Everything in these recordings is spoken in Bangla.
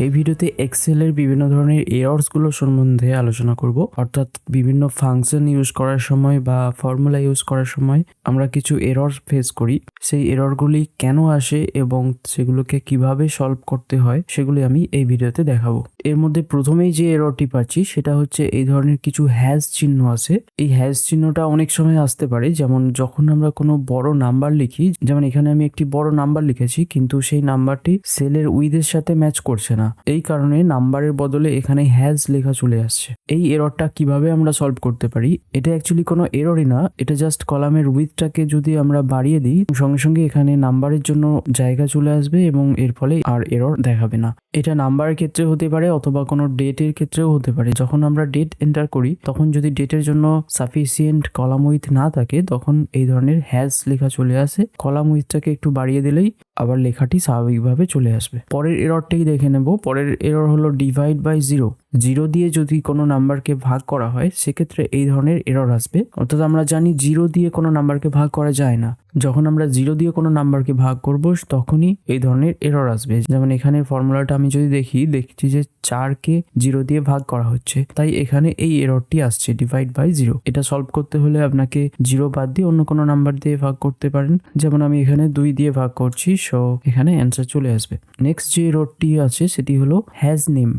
এই ভিডিওতে এক্সেলের বিভিন্ন ধরনের এরর্সগুলো সম্বন্ধে আলোচনা করব, অর্থাৎ বিভিন্ন ফাংশন ইউজ করার সময় বা ফর্মুলা ইউজ করার সময় আমরা কিছু এরর ফেস করি। সেই এররগুলি কেন আসে এবং সেগুলোকে কিভাবে সলভ করতে হয় সেগুলি আমি এই ভিডিওতে দেখাবো। এর মধ্যে প্রথমেই যে এররটি পাচ্ছি সেটা হচ্ছে এই ধরনের কিছু হ্যাশ চিহ্ন আছে। এই হ্যাশ চিহ্নটা অনেক সময় আসতে পারে, যেমন যখন আমরা কোনো বড় নাম্বার লিখি, যেমন এখানে আমি একটি বড় নাম্বার লিখেছি কিন্তু সেই নাম্বারটি সেলের উইথের সাথে ম্যাচ করছে না। এই কারণে নাম্বারের বদলে এখানে হ্যাজ লেখা চলে আসছে। এই এররটা কিভাবে আমরা সলভ করতে পারি? এটা অ্যাকচুয়ালি কোনো এররই না, এটা জাস্ট কলামের উইথটাকে যদি আমরা বাড়িয়ে দিই সঙ্গে সঙ্গে এখানে নাম্বারের জন্য জায়গা চলে আসবে এবং এর ফলে আর এরর দেখাবে না। এটা নাম্বারের ক্ষেত্রে হতে পারে অথবা কোনো ডেটের ক্ষেত্রেও হতে পারে। যখন আমরা ডেট এন্টার করি তখন যদি ডেটের জন্য সাফিসিয়েন্ট কলাম উইথ না থাকে তখন এই ধরনের হ্যাজ লেখা চলে আসে। কলাম উইথটাকে একটু বাড়িয়ে দিলেই আবার লেখাটি স্বাভাবিকভাবে চলে আসবে। পরের এররটাই দেখে নেব। পরের এরর হলো ডিভাইড বাই জিরো। জিরো দিয়ে যদি কোনো নাম্বারকে ভাগ করা হয় সেক্ষেত্রে এই ধরনের এরর আসবে। অর্থাৎ আমরা জানি জিরো দিয়ে কোনো নাম্বারকে ভাগ করা যায় না। যখন আমরা জিরো দিয়ে কোনো নাম্বারকে ভাগ করব তখনই এই ধরনের এরর আসবে। যেমন এখানে ফর্মুলাটা আমি যদি দেখছি যে 4কে 0 দিয়ে ভাগ করা হচ্ছে, তাই এখানে এই এররটি আসছে ডিভাইড বাই জিরো। এটা সলভ করতে হলে আপনাকে 0 বাদ দিয়ে অন্য কোনো নাম্বার দিয়ে ভাগ করতে পারেন। যেমন আমি এখানে 2 দিয়ে ভাগ করছি, সো এখানে অ্যান্সার চলে আসবে। নেক্সট যে এররটি আছে সেটি হলো হ্যাজ নেম।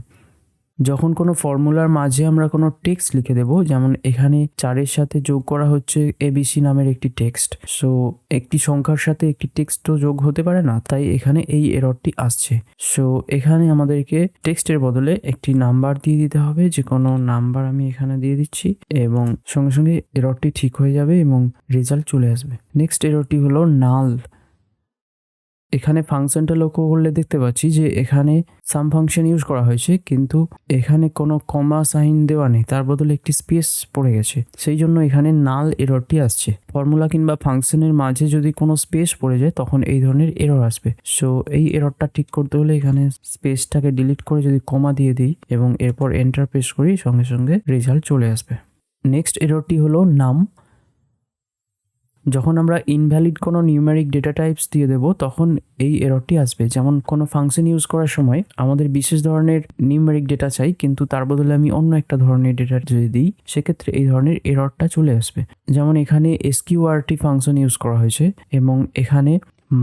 যখন কোনো ফর্মুলার মাঝে আমরা কোনো টেক্সট লিখে দেব, যেমন এখানে 4-এর সাথে যোগ করা হচ্ছে এবিসি নামের একটি টেক্সট, সো একটি সংখ্যার সাথে একটি টেক্সট তো যোগ হতে পারে না, তাই এখানে এই এররটি আসছে। সো এখানে আমাদেরকে টেক্সটের বদলে একটি নাম্বার দিয়ে দিতে হবে, যে কোনো নাম্বার আমি এখানে দিয়ে দিচ্ছি এবং সঙ্গে সঙ্গে এররটি ঠিক হয়ে যাবে এবং রেজাল্ট চলে আসবে। নেক্সট এররটি হলো নাল। এখানে ফাংশনটা লক্ষ্য করলে দেখতে পাচ্ছি যে এখানে সাম ফাংশন ইউজ করা হয়েছে কিন্তু এখানে কোনো কমা সাইন দেওয়া নেই, তার বদলে একটি স্পেস পড়ে গেছে, সেই জন্য এখানে নাল এররটি আসছে। ফর্মুলা কিংবা ফাংশনের মাঝে যদি কোনো স্পেস পড়ে যায় তখন এই ধরনের এরর আসবে। সো এই এররটা ঠিক করতে হলে এখানে স্পেসটাকে ডিলিট করে যদি কমা দিয়ে দিই এবং এরপর এন্টার প্রেস করি সঙ্গে সঙ্গে রেজাল্ট চলে আসবে। নেক্সট এররটি হলো নাম। যখন আমরা ইনভ্যালিড কোনো নিউমেরিক ডেটা টাইপস দিয়ে দেব তখন এই এররটি আসবে। যেমন কোনো ফাংশন ইউজ করার সময় আমাদের বিশেষ ধরনের নিউমেরিক ডেটা চাই কিন্তু তার বদলে আমি অন্য একটা ধরনের ডেটা যদি দিই সেক্ষেত্রে এই ধরনের এররটা চলে আসবে। যেমন এখানে এসকিউআরটি ফাংশন ইউজ করা হয়েছে এবং এখানে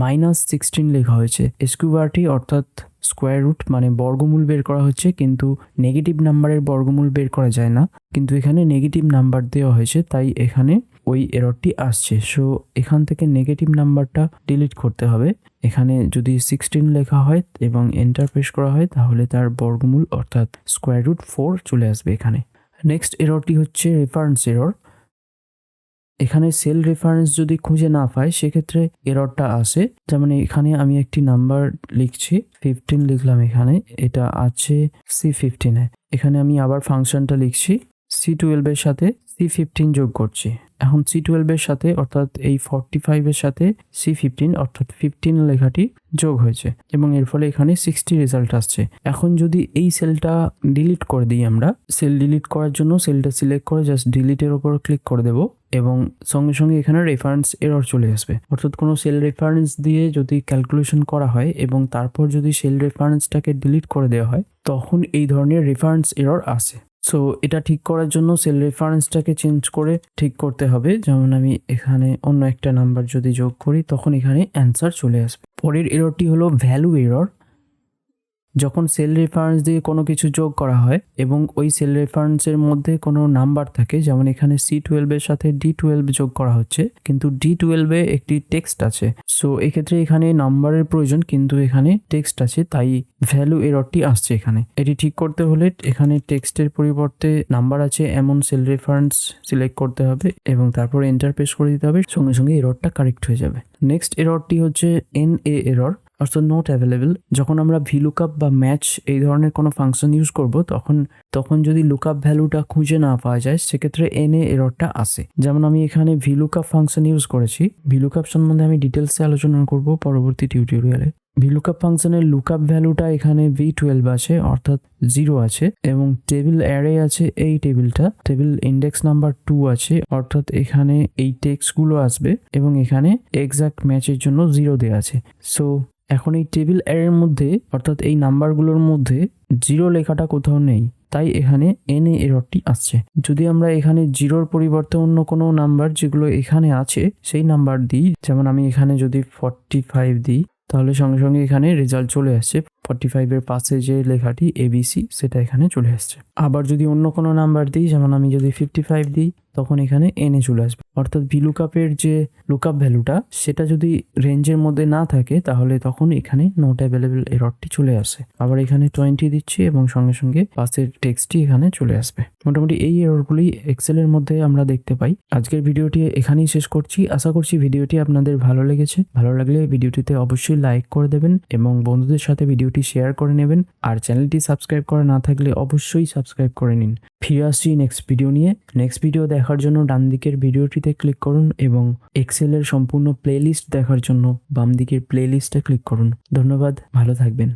-16 লেখা হয়েছে। এসকিউআরটি অর্থাৎ স্কোয়ার রুট মানে বর্গমূল বের করা হচ্ছে, কিন্তু নেগেটিভ নাম্বারের বর্গমূল বের করা যায় না, কিন্তু এখানে নেগেটিভ নাম্বার দেওয়া হয়েছে তাই এখানে ওই এররটি আসছে। সো এখান থেকে নেগেটিভ নাম্বারটা ডিলিট করতে হবে। এখানে যদি 16 লেখা হয় এবং এন্টার প্রেস করা হয় তাহলে তার বর্গমূল অর্থাৎ স্কোয়ার রুট 4 চলে আসবে এখানে। নেক্সট এররটি হচ্ছে রেফারেন্স এরর। এখানে সেল রেফারেন্স যদি খুঁজে না পাই সেক্ষেত্রে এররটা আসে। যেমন এখানে আমি একটি নাম্বার লিখছি, 15 লিখলাম, এখানে এটা আছে C15-এ। এখানে আমি আবার ফাংশনটা লিখছি, C12 এর সাথে C15 যোগ করছি। এখন C12 এর সাথে অর্থাৎ এই 45 এর সাথে C15 অর্থাৎ 15 লেখাটি যোগ হয়েছে এবং এর ফলে এখানে 60 রেজাল্ট আসছে। এখন যদি এই সেলটা ডিলিট করে দিই, আমরা সেল ডিলিট করার জন্য সেলটা সিলেক্ট করে জাস্ট ডিলিটের ওপর ক্লিক করে দেব এবং সঙ্গে সঙ্গে এখানে রেফারেন্স এরর চলে আসবে। অর্থাৎ কোনো সেল রেফারেন্স দিয়ে যদি ক্যালকুলেশন করা হয় এবং তারপর যদি সেল রেফারেন্সটাকে ডিলিট করে দেওয়া হয় তখন এই ধরনের রেফারেন্স এরর আসে। সো এটা ঠিক করার জন্য সেল রেফারেন্সটাকে চেঞ্জ করে ঠিক করতে হবে। যেমন আমি এখানে অন্য একটা নাম্বার যদি যোগ করি তখন এখানে অ্যান্সার চলে আসবে। পরের এররটি হলো ভ্যালু এরর। যখন সেল রেফারেন্স দিয়ে কোনো কিছু যোগ করা হয় এবং ওই সেল রেফারেন্সের মধ্যে কোনো নাম্বার থাকে, যেমন এখানে C12 এর সাথে D12 যোগ করা হচ্ছে কিন্তু D12-এ একটি টেক্সট আছে, সো এক্ষেত্রে এখানে নাম্বারের প্রয়োজন কিন্তু এখানে টেক্সট আছে, তাই ভ্যালু এররটি আসছে এখানে। এটি ঠিক করতে হলে এখানে টেক্সটের পরিবর্তে নাম্বার আছে এমন সেল রেফারেন্স সিলেক্ট করতে হবে এবং তারপর এন্টার প্রেস করে দিতে হবে, সঙ্গে সঙ্গে এররটা কারেক্ট হয়ে যাবে। নেক্সট এররটি হচ্ছে NA এরর অর্থাৎ নট অ্যাভেলেবেল। যখন আমরা ভিলুকআপ বা ম্যাচ এই ধরনের কোনো ফাংশন ইউজ করব তখন যদি লুকআপ ভ্যালুটা খুঁজে না পাওয়া যায় সেক্ষেত্রে NA এররটা আসে। যেমন আমি এখানে ভিলুকআপ ফাংশন ইউজ করেছি। ভিলুকআপ সম্বন্ধে আমি ডিটেলসে আলোচনা করব পরবর্তী টিউটোরিয়ালে। ভিলুকআপ ফাংশনের লুকআপ ভ্যালুটা এখানে V12 আছে অর্থাৎ 0 আছে এবং টেবিল অ্যারে আছে, এই টেবিল ইন্ডেক্স নাম্বার 2 আছে অর্থাৎ এখানে এই টেক্সটগুলো আসবে এবং এখানে এক্সাক্ট ম্যাচের জন্য 0 দেওয়া আছে। সো এখন এই টেবিল এর মধ্যে অর্থাৎ এই নাম্বারগুলোর মধ্যে 0 লেখাটা কোথাও নেই, তাই এখানে এনএ এররটি আসছে। যদি আমরা এখানে 0-র পরিবর্তে অন্য কোনো নাম্বার যেগুলো এখানে আছে সেই নাম্বার দিই, যেমন আমি এখানে যদি 45 দিই, তাহলে সঙ্গে সঙ্গে এখানে রেজাল্ট চলে আসছে। 45 এর পাশে যে লেখাটি এবিসি সেটা এখানে চলে আসছে। আবার যদি অন্য কোনো নাম্বার দিই, যেমন আমি যদি 55 দিই, তখন এখানে এনএ চলে আসবে। অর্থাৎ ভিলুকআপের যে লুকআপ ভ্যালুটা সেটা যদি রেঞ্জের মধ্যে না থাকে তাহলে তখন এখানে নট অ্যাভেলেবল এররটি চলে আসে। আবার এখানে 20 দিচ্ছি এবং সঙ্গে সঙ্গে পাশের টেক্সটটি এখানে চলে আসবে। মোটামুটি এই এররগুলি এক্সেলের মধ্যে আমরা দেখতে পাই। আজকের ভিডিওটি এখানেই শেষ করছি। আশা করছি ভিডিওটি আপনাদের ভালো লেগেছে। ভালো লাগলে ভিডিওটিতে অবশ্যই লাইক করে দেবেন এবং বন্ধুদের সাথে ভিডিওটি শেয়ার করে নেবেন। আর চ্যানেলটি সাবস্ক্রাইব করা না থাকলে অবশ্যই সাবস্ক্রাইব করে নিন। ফিরে আসছি নেক্সট ভিডিও নিয়ে। নেক্সট ভিডিও দেখার জন্য ডান দিকের ভিডিওটিতে ক্লিক করুন এবং এক্সেলের সম্পূর্ণ প্লেলিস্ট দেখার জন্য বাম দিকের প্লেলিস্টে ক্লিক করুন। ধন্যবাদ, ভালো থাকবেন।